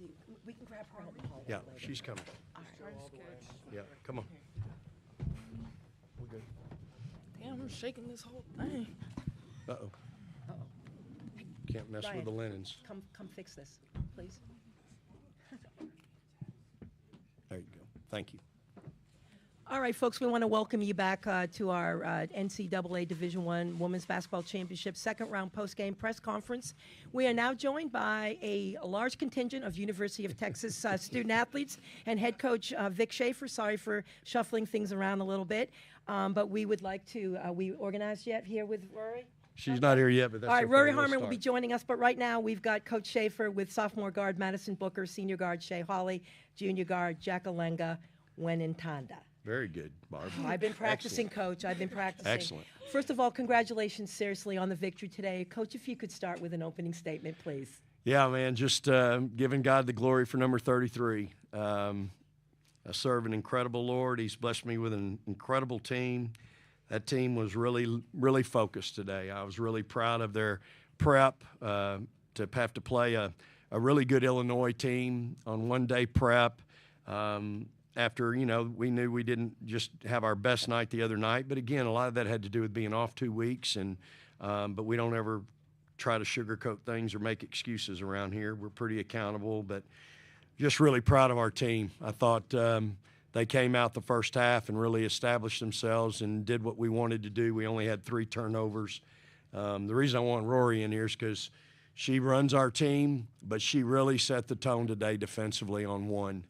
see. We can grab her in the hallway Yeah, later. she's coming. Yeah, come on. We're good. Damn, I'm shaking this whole thing. Uh-oh. Uh-oh. Can't mess with Ryan, the linens. Come fix this, please. There you go. Thank you. All right, folks, we want to welcome you back to our NCAA Division I Women's Basketball Championship second-round post-game press conference. We are now joined by a large contingent of University of Texas student-athletes and head coach Vic Schaefer. Sorry for shuffling things around a little bit, but we would like to, we organized yet here with Rory? She's not here yet, but that's All right, okay. Rory We'll Harmon will start. be joining us, but right now we've got Coach Schaefer with sophomore guard Madison Booker, senior guard Shea Hawley, junior guard Jackalenga Wenintanda. Very good, Barb. I've been practicing, Excellent. Coach. I've been practicing. Excellent. First of all, congratulations, seriously, on the victory today. Coach, if you could start with an opening statement, please. Yeah, man, just giving God the glory for number 33. I serve an incredible Lord. He's blessed me with an incredible team. That team was really, really focused today. I was really proud of their prep to have to play a really good Illinois team on one-day prep. After, you know, we knew we didn't just have our best night the other night. But, again, a lot of that had to do with being off 2 weeks. But we don't ever try to sugarcoat things or make excuses around here. We're pretty accountable, but just really proud of our team. I thought they came out the first half and really established themselves and did what we wanted to do. We only had 3 turnovers. The reason I want Rory in here is because she runs our team, but she really set the tone today defensively on one.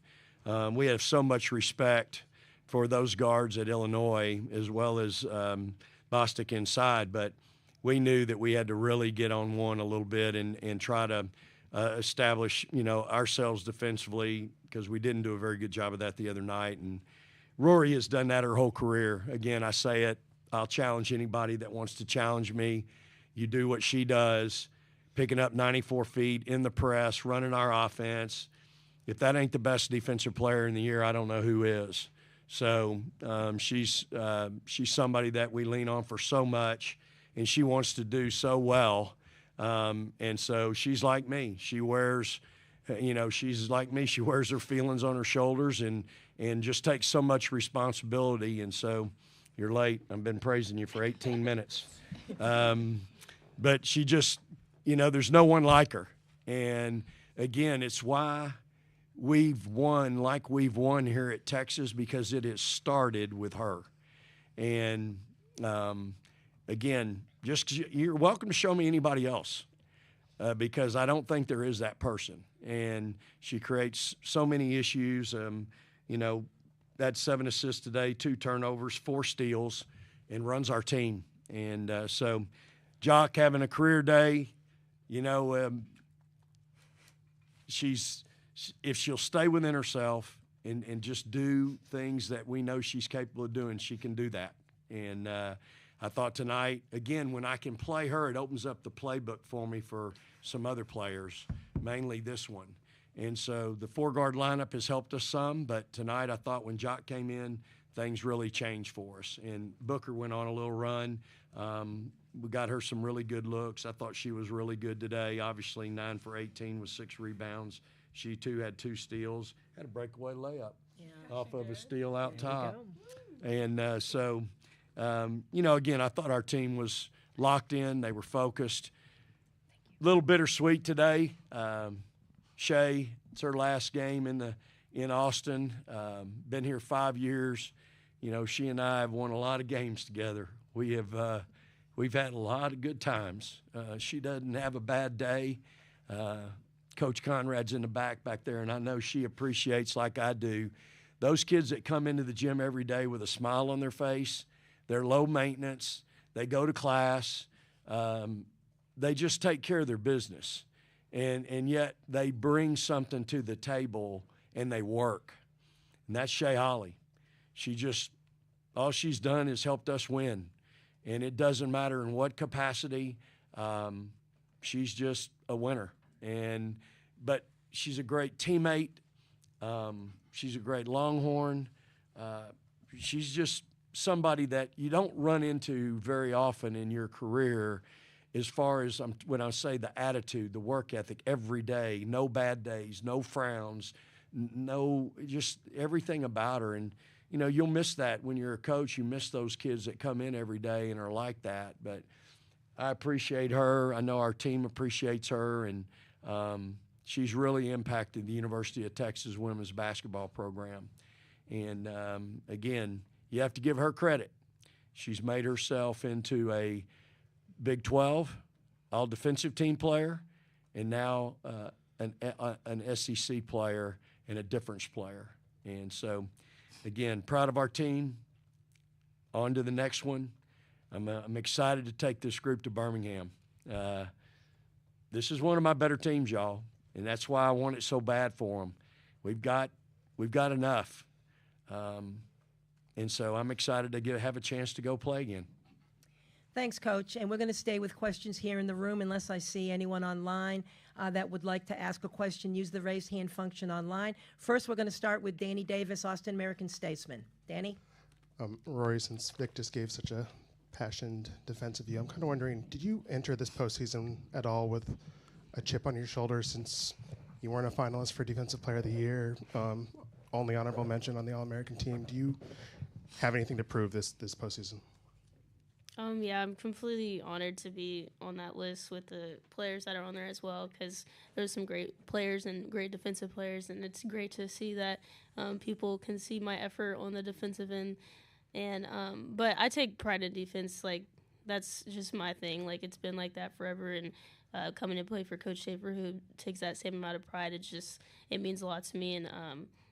We have so much respect for those guards at Illinois as well as Bostic inside, but we knew that we had to really get on one a little bit and try to establish, you know, ourselves defensively because we didn't do a very good job of that the other night. And Rory has done that her whole career. Again, I say it, I'll challenge anybody that wants to challenge me. You do what she does, picking up 94 feet in the press, running our offense. If that ain't the best defensive player in the year, I don't know who is. So she's somebody that we lean on for so much, and she wants to do so well. And so she's like me. She wears, you know, she's like me. She wears her feelings on her shoulders and just takes so much responsibility. And so you're late. I've been praising you for 18 minutes. But she just, you know, there's no one like her. And, again, it's why we've won like we've won here at Texas because it has started with her. And, again, just you're welcome to show me anybody else because I don't think there is that person. And she creates so many issues. You know, that's 7 assists today, 2 turnovers, 4 steals, and runs our team. And so Jock having a career day, you know, if she'll stay within herself and just do things that we know she's capable of doing, she can do that. And I thought tonight, again, when I can play her, it opens up the playbook for me for some other players, mainly this one. And so the 4-guard lineup has helped us some, but tonight I thought when Jock came in, things really changed for us. And Booker went on a little run. We got her some really good looks. I thought she was really good today. Obviously, 9 for 18 with 6 rebounds. She, too, had 2 steals. Had a breakaway layup off of a steal out top. And so, you know, again, I thought our team was locked in. They were focused. A little bittersweet today. Shea, it's her last game in Austin. Been here 5 years. You know, she and I have won a lot of games together. We've had a lot of good times. She doesn't have a bad day. Coach Conrad's in the back there, and I know she appreciates, like I do, those kids that come into the gym every day with a smile on their face. They're low maintenance. They go to class. They just take care of their business. And yet they bring something to the table, and they work. And that's Shea Hawley. All she's done is helped us win. And it doesn't matter in what capacity. She's just a winner. But she's a great teammate. She's a great Longhorn. She's just somebody that you don't run into very often in your career as far as when I say the attitude, the work ethic, every day, no bad days, no frowns, no, just everything about her. And, you know, you'll miss that when you're a coach. You miss those kids that come in every day and are like that. But I appreciate her. I know our team appreciates her. And she's really impacted the University of Texas women's basketball program. And, again, you have to give her credit. She's made herself into a Big 12 all-defensive team player, and now an SEC player and a difference player. And so, again, proud of our team. On to the next one. I'm excited to take this group to Birmingham. This is one of my better teams, y'all, and that's why I want it so bad for them. We've got enough, and so I'm excited to have a chance to go play again. Thanks, Coach. And we're going to stay with questions here in the room unless I see anyone online that would like to ask a question. Use the raise hand function online. First, we're going to start with Danny Davis, Austin American-Statesman. Danny? Rory, since Vic just gave such a passionate defensive view, I'm kind of wondering, did you enter this postseason at all with a chip on your shoulder since you weren't a finalist for Defensive Player of the Year, only honorable mention on the All-American team? Do you have anything to prove this postseason? Yeah, I'm completely honored to be on that list with the players that are on there as well, because there's some great players and great defensive players, and it's great to see that people can see my effort on the defensive end. And but I take pride in defense. Like, that's just my thing. Like, it's been like that forever. And coming to play for Coach Schaefer, who takes that same amount of pride, it means a lot to me. And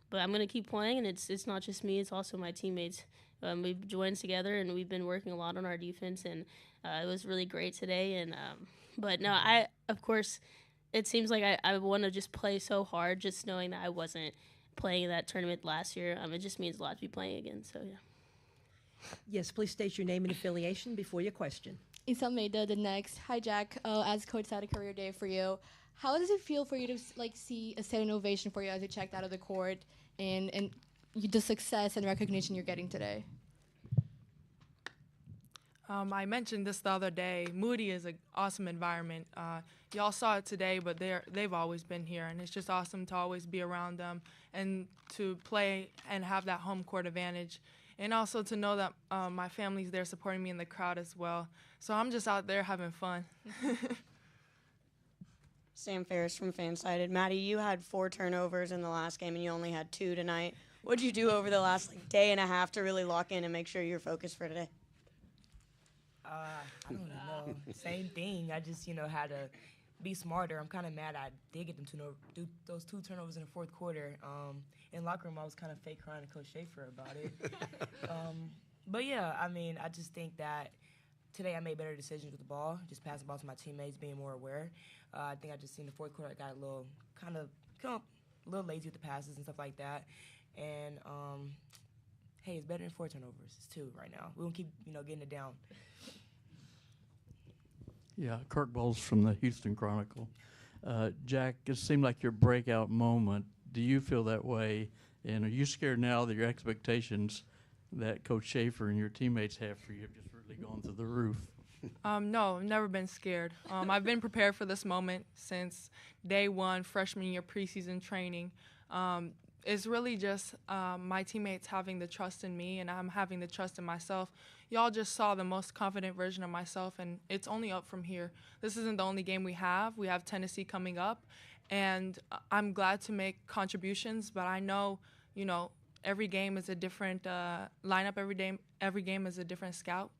but I'm gonna keep playing, and it's not just me; it's also my teammates. We've joined together, and we've been working a lot on our defense, and it was really great today. And but no, of course, it seems like I want to just play so hard, just knowing that I wasn't playing in that tournament last year. It just means a lot to be playing again. So yeah. Yes, please state your name and affiliation before your question. Isa Maida, the next. Hi, Jack. As coach had a career day for you, how does it feel for you to see a standing ovation for you as you checked out of the court and the success and recognition you're getting today? I mentioned this the other day. Moody is an awesome environment. Y'all saw it today, but they've always been here, and it's just awesome to always be around them and to play and have that home court advantage. And also to know that my family's there supporting me in the crowd as well. So I'm just out there having fun. Sam Ferris from Fansided. Maddie, you had 4 turnovers in the last game, and you only had 2 tonight. What did you do over the last day and a half to really lock in and make sure you're focused for today? I don't know. Same thing. I just, had to be smarter. I'm kind of mad I did get them to do those 2 turnovers in the fourth quarter. In locker room, I was kind of fake crying to Coach Schaefer about it. But yeah, I just think that today I made better decisions with the ball, just passing the ball to my teammates, being more aware. I think I just seen the fourth quarter, I got a little lazy with the passes and stuff like that. And hey, it's better than 4 turnovers. It's 2 right now. We're gonna keep, getting it down. Yeah, Kirk Bowles from the Houston Chronicle. Jack, it seemed like your breakout moment. Do you feel that way? And are you scared now that your expectations that Coach Schaefer and your teammates have for you have just really gone through the roof? No, I've never been scared. I've been prepared for this moment since day 1, freshman year preseason training. It's really just my teammates having the trust in me, and I'm having the trust in myself. Y'all just saw the most confident version of myself, and it's only up from here. This isn't the only game we have. We have Tennessee coming up, and I'm glad to make contributions, but I know, every game is a different lineup. Every game is a different scout.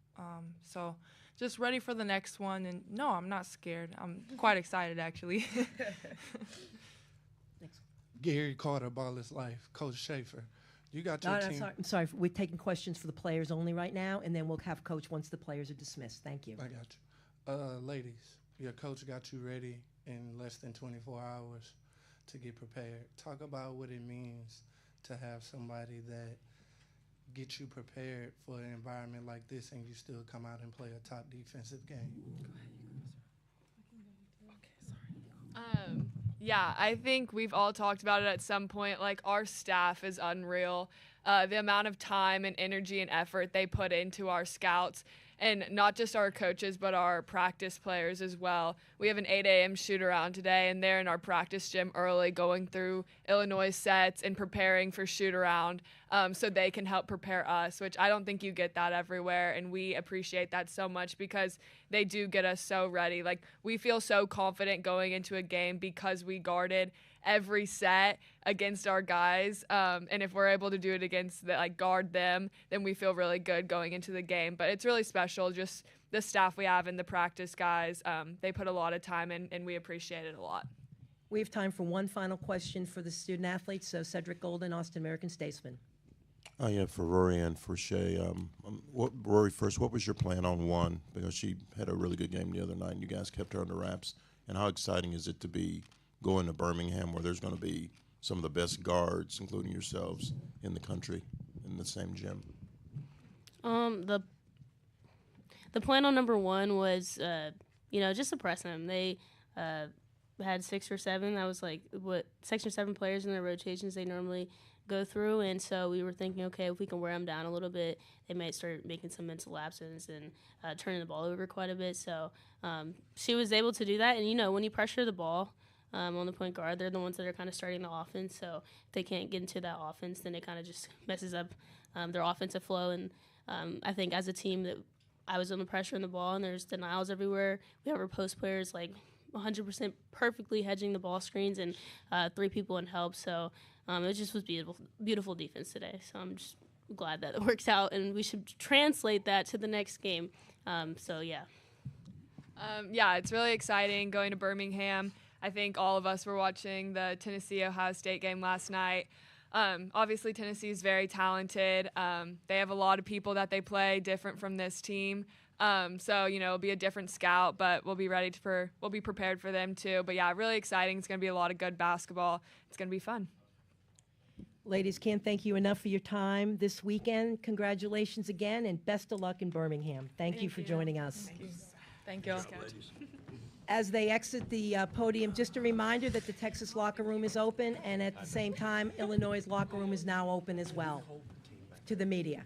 So just ready for the next one, and no, I'm not scared. I'm quite excited, actually. Gary Carter, Ball is Life, Coach Schaefer. You got your team. I'm sorry. We're taking questions for the players only right now, and then we'll have Coach once the players are dismissed. Thank you. I got you. Ladies, your coach got you ready in less than 24 hours to get prepared. Talk about what it means to have somebody that gets you prepared for an environment like this and you still come out and play a top defensive game. Yeah, I think we've all talked about it at some point. Like, our staff is unreal. The amount of time and energy and effort they put into our scouts and not just our coaches, but our practice players as well. We have an 8 a.m. shoot around today, and they're in our practice gym early going through Illinois sets and preparing for shoot around so they can help prepare us, which I don't think you get that everywhere, and we appreciate that so much because they do get us so ready. Like, we feel so confident going into a game because we guarded every set against our guys, and if we're able to do it against guard them, then we feel really good going into the game. But it's really special, just the staff we have and the practice guys. They put a lot of time in, and we appreciate it a lot. We have time for one final question for the student athletes. So Cedric Golden, Austin American-Statesman. Yeah, for Rory and for Shay. Rory, first, what was your plan on one? Because she had a really good game the other night, and you guys kept her under wraps. And how exciting is it to be going to Birmingham, where there's going to be some of the best guards, including yourselves, in the country, in the same gym? The plan on number one was, just to press them. They had 6 or 7. That was like what 6 or 7 players in their rotations they normally go through, and so we were thinking, okay, if we can wear them down a little bit, they might start making some mental lapses and turning the ball over quite a bit. So she was able to do that, and when you pressure the ball on the point guard, they're the ones that are kind of starting the offense. So if they can't get into that offense, then it kind of just messes up their offensive flow. And I think as a team that I was on the pressure in the ball, and there's denials everywhere. We have our post players 100% perfectly hedging the ball screens and 3 people in help. So it just was beautiful defense today. So I'm just glad that it works out, and we should translate that to the next game. Yeah, it's really exciting going to Birmingham. I think all of us were watching the Tennessee-Ohio State game last night. Obviously, Tennessee is very talented. They have a lot of people that they play different from this team. It'll be a different scout, but we'll be we'll be prepared for them too. But yeah, really exciting. It's going to be a lot of good basketball. It's going to be fun. Ladies, can't thank you enough for your time this weekend. Congratulations again, and best of luck in Birmingham. Thank you for joining us. Thank you. As they exit the podium, just a reminder that the Texas locker room is open, and at the same time, Illinois' locker room is now open as well to the media.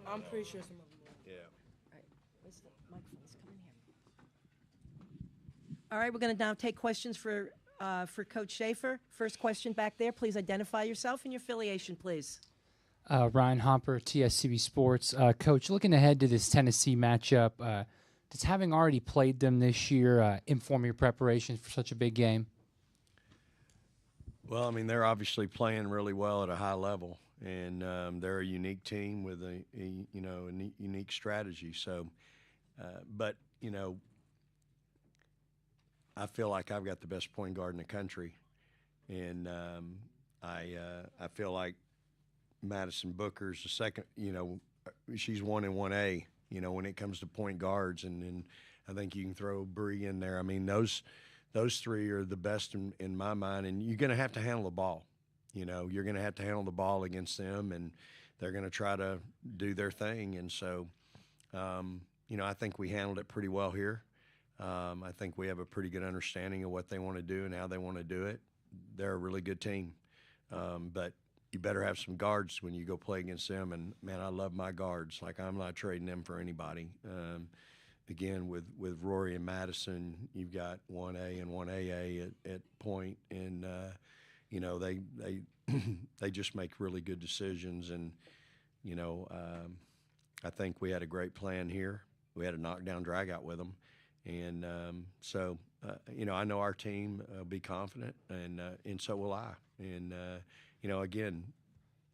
I'm pretty sure some of them will. All right, where's the microphones? Come in here. All right, we're going to now take questions for Coach Schaefer. First question back there. Please identify yourself and your affiliation, please. Ryan Hopper, TSCB Sports. Coach, looking ahead to this Tennessee matchup, does having already played them this year inform your preparations for such a big game? Well, I mean, they're obviously playing really well at a high level, and they're a unique team with a unique strategy. So, I feel like I've got the best point guard in the country, and I feel like Madison Booker's the second. She's 1 and 1A. When it comes to point guards, and I think you can throw Bree in there. I mean, those 3 are the best in my mind, and you're going to have to handle the ball. You're going to have to handle the ball against them, and they're going to try to do their thing. And so, I think we handled it pretty well here. I think we have a pretty good understanding of what they want to do and how they want to do it. They're a really good team, but you better have some guards when you go play against them. And, man, I love my guards. Like, I'm not trading them for anybody. Again, with Rory and Madison, you've got 1A and 1AA at point, and they just make really good decisions. And I think we had a great plan here. We had a knockdown drag-out with them, and I know our team will be confident, and so will I. And again,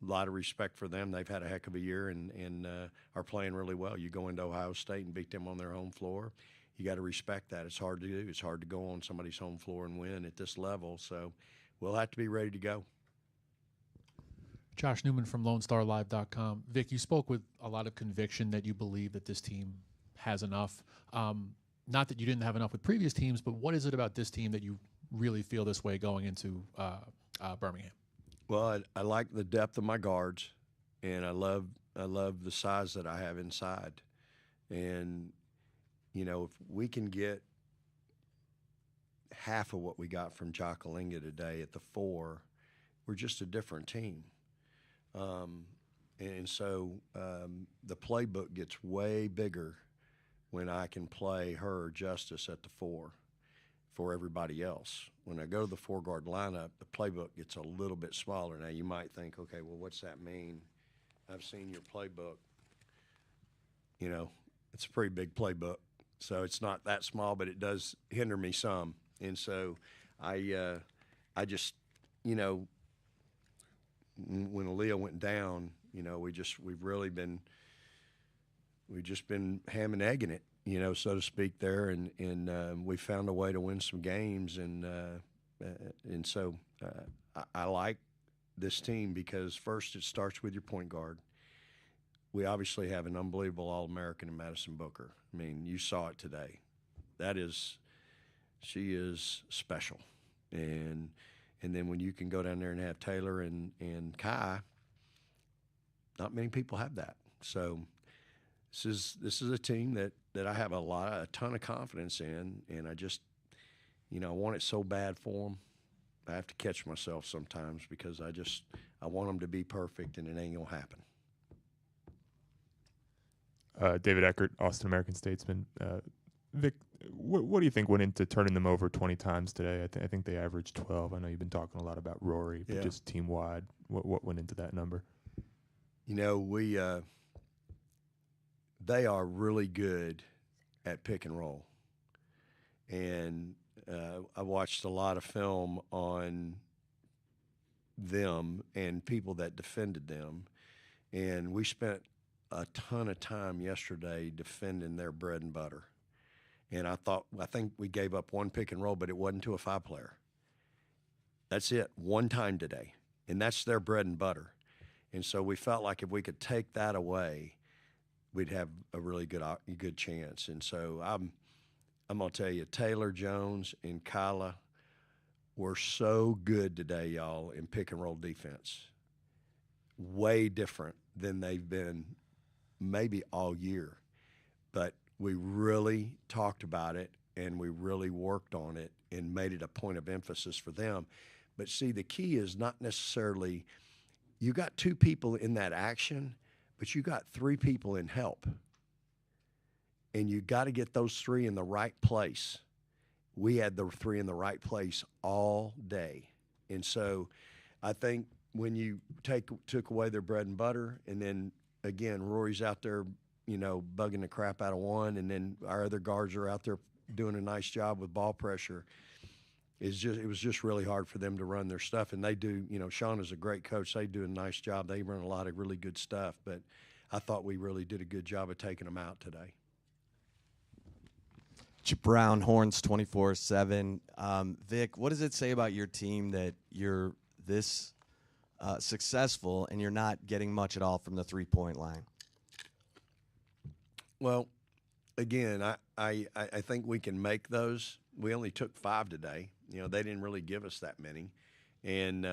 a lot of respect for them. They've had a heck of a year and are playing really well. You go into Ohio State and beat them on their home floor. You got to respect that. It's hard to do. It's hard to go on somebody's home floor and win at this level. So we'll have to be ready to go. Josh Newman from LoneStarLive.com. Vic, you spoke with a lot of conviction that you believe that this team has enough. Not that you didn't have enough with previous teams, but what is it about this team that you really feel this way going into Birmingham? Well, I like the depth of my guards, and I love the size that I have inside. And, if we can get half of what we got from Jakalinga today at the 4, we're just a different team. And so the playbook gets way bigger when I can play her justice at the 4 for everybody else. When I go to the 4-guard lineup, the playbook gets a little bit smaller. Now, you might think, okay, well, what's that mean? I've seen your playbook. You know, it's a pretty big playbook. So it's not that small, but it does hinder me some. And so I just, you know, when Aaliyah went down, you know, we've just been ham and egging it, you know, so to speak there. And we found a way to win some games. And so I like this team because first it starts with your point guard. We obviously have an unbelievable All-American in Madison Booker. I mean, you saw it today. She is special. And then when you can go down there and have Taylor and Kai, not many people have that. So this is a team that I have a ton of confidence in, and I just, you know, I want it so bad for them. I have to catch myself sometimes because I want them to be perfect, and it ain't gonna happen. David Eckert, Austin American Statesman. Vic, what do you think went into turning them over 20 times today? I think they averaged 12. I know you've been talking a lot about Rory, but just team-wide, what went into that number? You know, they are really good at pick and roll. And I watched a lot of film on them and people that defended them. And we spent a ton of time yesterday defending their bread and butter. And I think we gave up one pick and roll, but it wasn't to a 5-player. That's it, one time today. And that's their bread and butter. And so we felt like if we could take that away, we'd have a really good chance. And so I'm going to tell you, Taylor Jones and Kyla were so good today, y'all, in pick and roll defense. Way different than they've been maybe all year. But we really talked about it, and we really worked on it and made it a point of emphasis for them. But see, the key is not necessarily you got 2 people in that action, but you got 3 people in help. And you got to get those 3 in the right place. We had the 3 in the right place all day. And so I think when you took away their bread and butter, and then, again, Rory's out there, you know, bugging the crap out of one, and then our other guards are out there doing a nice job with ball pressure. It was just really hard for them to run their stuff, and they do. You know, Sean is a great coach. They do a nice job. They run a lot of really good stuff, but I thought we really did a good job of taking them out today. Brown Horns 24/7. Vic, what does it say about your team that you're this successful and you're not getting much at all from the 3-point line? Well, again, I think we can make those. We only took 5 today. You know, they didn't really give us that many. And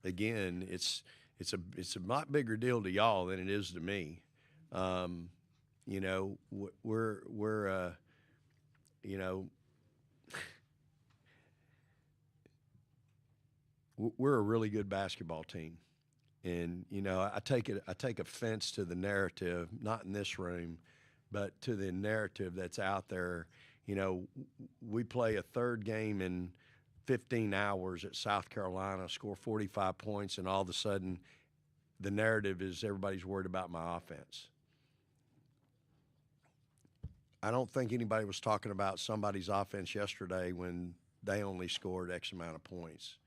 again, it's a lot bigger deal to y'all than it is to me. You know, we're you know, we're a really good basketball team. And, you know, I take offense to the narrative, not in this room, but to the narrative that's out there. You know, we play a 3rd game in 15 hours at South Carolina, score 45 points, and all of a sudden the narrative is everybody's worried about my offense. I don't think anybody was talking about somebody's offense yesterday when they only scored X amount of points.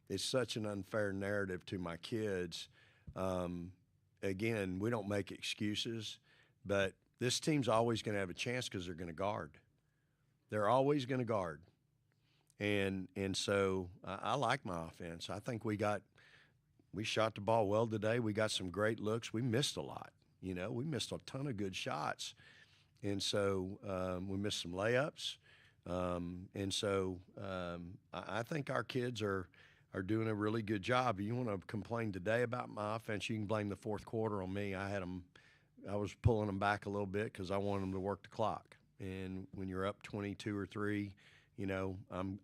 It's such an unfair narrative to my kids. Again, we don't make excuses, but this team's always going to have a chance because they're going to guard. They're always going to guard. And so I like my offense. I think we shot the ball well today. We got some great looks. We missed a lot. You know, we missed a ton of good shots. And so we missed some layups. And so I think our kids are doing a really good job. If you want to complain today about my offense, you can blame the 4th quarter on me. I was pulling them back a little bit because I wanted them to work the clock. And when you're up 22 or 3, you know,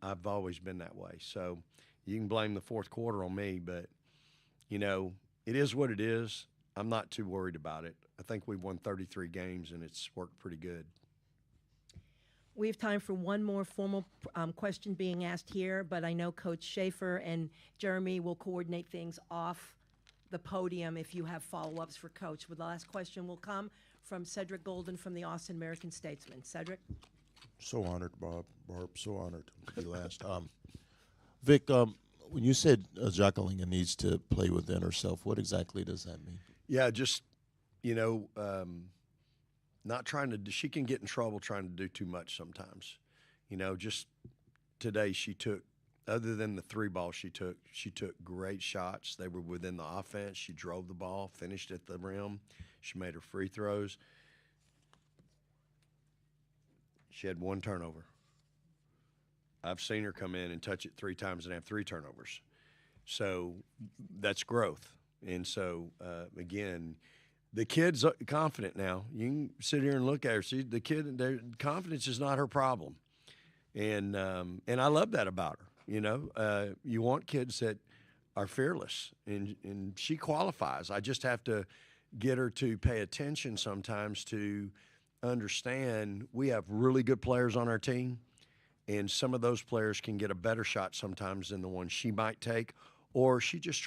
I've always been that way. So you can blame the 4th quarter on me, but, you know, it is what it is. I'm not too worried about it. I think we've won 33 games, and it's worked pretty good. We have time for one more formal question being asked here, but I know Coach Schaefer and Jeremy will coordinate things off the podium if you have follow-ups for Coach. But the last question will come from Cedric Golden from the Austin American-Statesman. Cedric? So honored, Barb, so honored to be last. Vic, when you said Jacqueline needs to play within herself, what exactly does that mean? Yeah, just, not trying to, she can get in trouble trying to do too much sometimes. Just today she took, other than the 3 balls she took great shots. They were within the offense. She drove the ball, finished at the rim. She made her free throws. She had 1 turnover. I've seen her come in and touch it 3 times and have 3 turnovers. So that's growth. And so, again, the kid's confident now. You can sit here and look at her. See, the kid, their confidence is not her problem. And I love that about her. You want kids that are fearless, and she qualifies. I just have to get her to pay attention sometimes to understand we have really good players on our team, and some of those players can get a better shot sometimes than the one she might take, or she just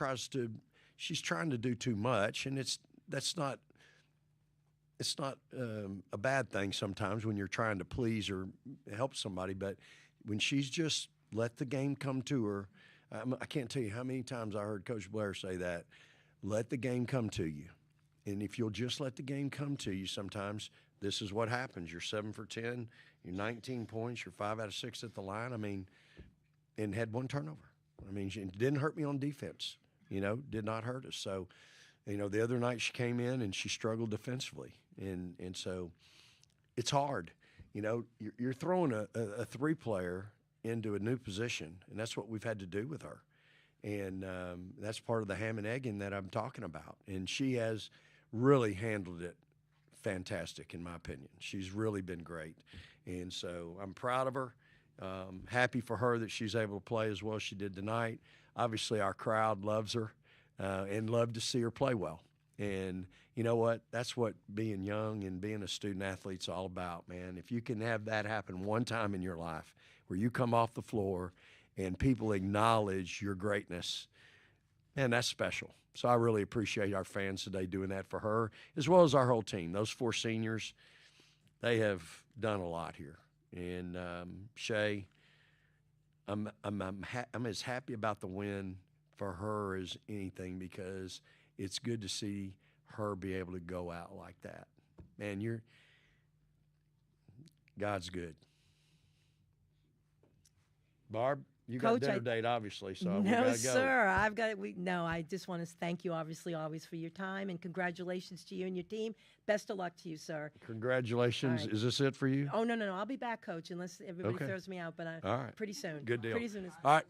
she's trying to do too much, and it's not a bad thing sometimes when you're trying to please or help somebody, but when she's just let the game come to her, I can't tell you how many times I heard Coach Blair say that, let the game come to you. And if you'll just let the game come to you sometimes, this is what happens. You're 7 for 10, you're 19 points, you're 5 out of 6 at the line. And had 1 turnover. It didn't hurt me on defense, did not hurt us. So, the other night she came in and she struggled defensively. And so it's hard. You're throwing a 3-player into a new position, and that's what we've had to do with her. And that's part of the ham and egging that I'm talking about. And she has really handled it fantastic, in my opinion. She's really been great. And so I'm proud of her. Happy for her that she's able to play as well as she did tonight. Obviously, our crowd loves her and love to see her play well. And you know what? That's what being young and being a student athlete's all about, man. If you can have that happen one time in your life where you come off the floor and people acknowledge your greatness, man, that's special. So I really appreciate our fans today doing that for her, as well as our whole team. Those 4 seniors, they have done a lot here. And Shay, I'm as happy about the win for her as anything, because it's good to see her be able to go out like that. Man, God's good. Barb, you got Coach, dinner date, obviously, so we no, gotta go. sir. I just want to thank you, obviously, always for your time, and congratulations to you and your team. Best of luck to you, sir. Congratulations. Right. Is this it for you? Oh, no. I'll be back, Coach, unless everybody Okay. throws me out, but All right. pretty soon. Good deal. Pretty soon. All right.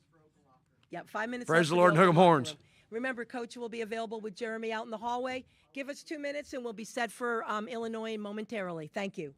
Yeah, 5 minutes. Praise left the to Lord go and hook 'em in the locker horns. room. Remember, Coach will be available with Jeremy out in the hallway. Give us 2 minutes, and we'll be set for Illinois momentarily. Thank you.